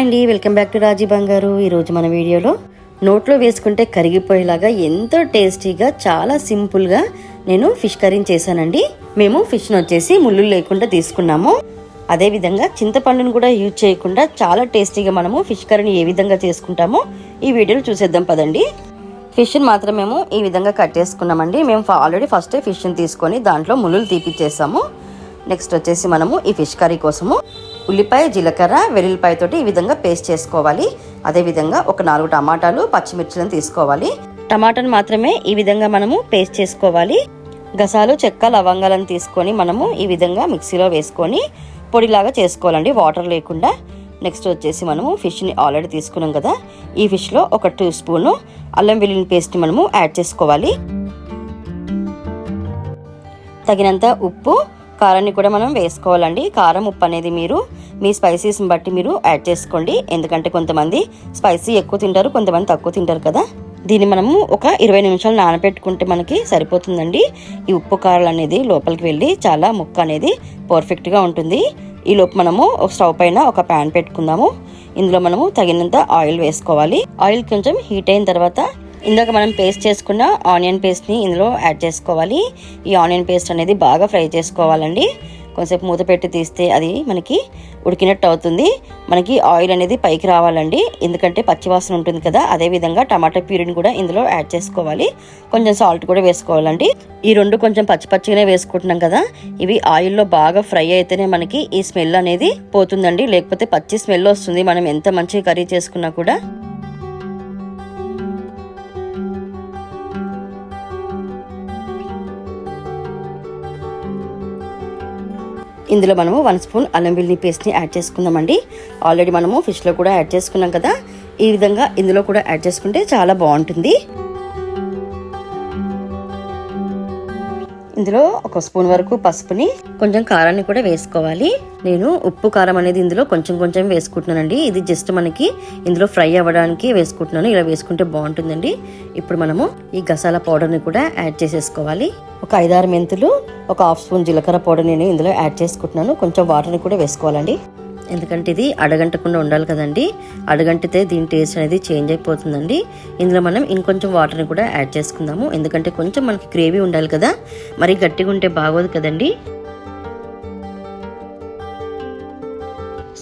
Hi అండి, welcome back to రాజీ బంగారు. ఈరోజు మన వీడియోలో నోట్లో వేసుకుంటే కరిగిపోయేలాగా ఎంతో టేస్టీగా చాలా సింపుల్గా నేను ఫిష్ కర్రీని చేశానండి. మేము ఫిష్ను వచ్చేసి ముళ్ళు లేకుండా తీసుకున్నాము. అదేవిధంగా చింతపండును కూడా యూజ్ చేయకుండా చాలా టేస్టీగా మనము ఫిష్ కర్రీని ఏ విధంగా చేసుకుంటామో ఈ వీడియోలో చూసేద్దాం పదండి. ఫిష్ని మాత్రం మేము ఈ విధంగా కట్ చేసుకున్నామండి. మేము ఆల్రెడీ ఫస్ట్ ఫిష్ని తీసుకొని దాంట్లో ముళ్ళులు తీపిచ్చేసాము. నెక్స్ట్ వచ్చేసి మనము ఈ ఫిష్ కర్రీ కోసము ఉల్లిపాయ, జీలకర్ర, వెల్లుల్లిపాయతోటి ఈ విధంగా పేస్ట్ చేసుకోవాలి. అదేవిధంగా ఒక 4 టమాటాలు, పచ్చిమిర్చిలను తీసుకోవాలి. టమాటాను మాత్రమే ఈ విధంగా మనము పేస్ట్ చేసుకోవాలి. గసాలు, చెక్క, లవంగాలను తీసుకొని మనము ఈ విధంగా మిక్సీలో వేసుకొని పొడిలాగా చేసుకోవాలండి, వాటర్ లేకుండా. నెక్స్ట్ వచ్చేసి మనము ఫిష్ని ఆల్రెడీ తీసుకున్నాం కదా, ఈ ఫిష్లో ఒక 2 స్పూను అల్లం వెల్లుల్లి పేస్ట్ మనము యాడ్ చేసుకోవాలి. తగినంత ఉప్పు, కారాన్ని కూడా మనం వేసుకోవాలండి. కారం, ఉప్పు అనేది మీరు మీ స్పైసీస్ని బట్టి మీరు యాడ్ చేసుకోండి. ఎందుకంటే కొంతమంది స్పైసీ ఎక్కువ తింటారు, కొంతమంది తక్కువ తింటారు కదా. దీన్ని మనము ఒక 20 నిమిషాలు నానబెట్టుకుంటే మనకి సరిపోతుందండి. ఈ ఉప్పు కారాలు అనేది లోపలికి వెళ్ళి చాలా ముక్క అనేది పర్ఫెక్ట్గా ఉంటుంది. ఈ లోపు మనము ఒక స్టవ్ పైన ఒక ప్యాన్ పెట్టుకుందాము. ఇందులో మనము తగినంత ఆయిల్ వేసుకోవాలి. ఆయిల్ కొంచెం హీట్ అయిన తర్వాత ఇందాక మనం పేస్ట్ చేసుకున్న ఆనియన్ పేస్ట్ని ఇందులో యాడ్ చేసుకోవాలి. ఈ ఆనియన్ పేస్ట్ అనేది బాగా ఫ్రై చేసుకోవాలండి. కొంచెంసేపు మూత పెట్టి తీస్తే అది మనకి ఉడికినట్టు అవుతుంది. మనకి ఆయిల్ అనేది పైకి రావాలండి, ఎందుకంటే పచ్చివాసన ఉంటుంది కదా. అదేవిధంగా టమాటా ప్యూరీని కూడా ఇందులో యాడ్ చేసుకోవాలి. కొంచెం సాల్ట్ కూడా వేసుకోవాలండి. ఈ రెండు కొంచెం పచ్చిగానే వేసుకుంటున్నాం కదా, ఇవి ఆయిల్లో బాగా ఫ్రై అయితేనే మనకి ఈ స్మెల్ అనేది పోతుందండి. లేకపోతే పచ్చి స్మెల్ వస్తుంది మనం ఎంత మంచి కర్రీ చేసుకున్నా కూడా. ఇందులో మనము 1 స్పూన్ అల్లం వెల్లుల్లి పేస్ట్ని యాడ్ చేసుకుందామండి. ఆల్రెడీ మనము ఫిష్లో కూడా యాడ్ చేసుకున్నాం కదా, ఈ విధంగా ఇందులో కూడా యాడ్ చేసుకుంటే చాలా బాగుంటుంది. ఇందులో 1 స్పూన్ వరకు పసుపుని, కొంచెం కారాన్ని కూడా వేసుకోవాలి. నేను ఉప్పు, కారం అనేది ఇందులో కొంచెం వేసుకుంటున్నానండి. ఇది జస్ట్ మనకి ఇందులో ఫ్రై అవ్వడానికి వేసుకుంటున్నాను. ఇలా వేసుకుంటే బాగుంటుందండి. ఇప్పుడు మనము ఈ గసాలా పౌడర్ని కూడా యాడ్ చేసేసుకోవాలి. ఒక 5-6 మెంతులు, ఒక 1/2 స్పూన్ జీలకర్ర పౌడర్ నేను ఇందులో యాడ్ చేసుకుంటున్నాను. కొంచెం వాటర్ని కూడా వేసుకోవాలండి, ఎందుకంటే ఇది అడగంటకుండా ఉండాలి కదండి. అడగంటితే దీని టేస్ట్ అనేది చేంజ్ అయిపోతుందండి. ఇందులో మనం ఇంకొంచెం వాటర్ని కూడా యాడ్ చేసుకుందాము, ఎందుకంటే కొంచెం మనకి గ్రేవీ ఉండాలి కదా, మరి గట్టిగా ఉంటే బాగోదు కదండి.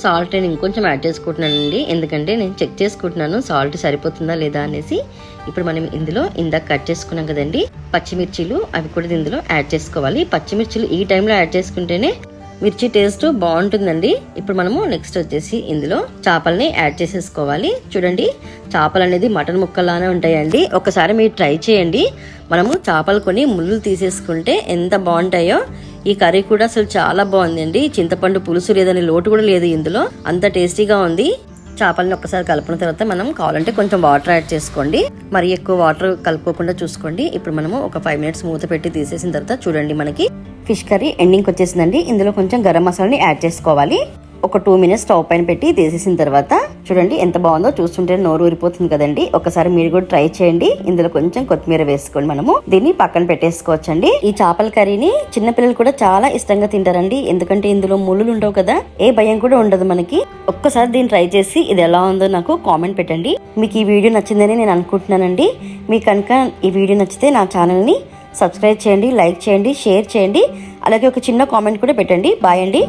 సాల్ట్ నేను ఇంకొంచెం యాడ్ చేసుకుంటున్నానండి, ఎందుకంటే నేను చెక్ చేసుకుంటున్నాను సాల్ట్ సరిపోతుందా లేదా అనేసి. ఇప్పుడు మనం ఇందులో ఇందాక కట్ చేసుకున్నాం కదండి పచ్చిమిర్చిలు, అవి కూడా ఇందులో యాడ్ చేసుకోవాలి. పచ్చిమిర్చిలు ఈ టైంలో యాడ్ చేసుకుంటేనే మిర్చి టేస్ట్ బాగుంటుందండి. ఇప్పుడు మనము నెక్స్ట్ వచ్చేసి ఇందులో చేపల్ని యాడ్ చేసేసుకోవాలి. చూడండి, చేపలు అనేది మటన్ ముక్కలానే ఉంటాయండి. ఒకసారి మీరు ట్రై చేయండి. మనము చేపలు కొని ముళ్ళు తీసేసుకుంటే ఎంత బాగుంటాయో. ఈ కర్రీ కూడా అసలు చాలా బాగుందండి. చింతపండు పులుసు లేదని లోటు కూడా లేదు ఇందులో, అంత టేస్టీగా ఉంది. చేపలని ఒక్కసారి కలిపిన తర్వాత మనం కావాలంటే కొంచెం వాటర్ యాడ్ చేసుకోండి, మరి ఎక్కువ వాటర్ కలుపుకోకుండా చూసుకోండి. ఇప్పుడు మనము ఒక 5 మినిట్స్ మూత పెట్టి తీసేసిన తర్వాత చూడండి మనకి ఫిష్ కర్రీ ఎండింగ్కి వచ్చేసిందండి. ఇందులో కొంచెం గరం మసాలాని యాడ్ చేసుకోవాలి. ఒక 2 మినిట్స్ స్టవ్ పైన పెట్టి తీసేసిన తర్వాత చూడండి ఎంత బాగుందో, చూస్తుంటే నోరు ఊరిపోతుంది కదండి. ఒకసారి మీరు కూడా ట్రై చేయండి. ఇందులో కొంచెం కొత్తిమీర వేసుకోండి. మనము దీన్ని పక్కన పెట్టేసుకోవచ్చండి. ఈ చేపల కర్రీని చిన్నపిల్లలు కూడా చాలా ఇష్టంగా తింటారండి, ఎందుకంటే ఇందులో ముళ్ళులు ఉండవు కదా, ఏ భయం కూడా ఉండదు మనకి. ఒక్కసారి దీన్ని ట్రై చేసి ఇది ఎలా ఉందో నాకు కామెంట్ పెట్టండి. మీకు ఈ వీడియో నచ్చిందని నేను అనుకుంటున్నానండి. మీకు కనుక ఈ వీడియో నచ్చితే నా ఛానల్ని సబ్స్క్రైబ్ చేయండి, లైక్ చేయండి, షేర్ చేయండి, అలాగే ఒక చిన్న కామెంట్ కూడా పెట్టండి. బాయ్ అండి.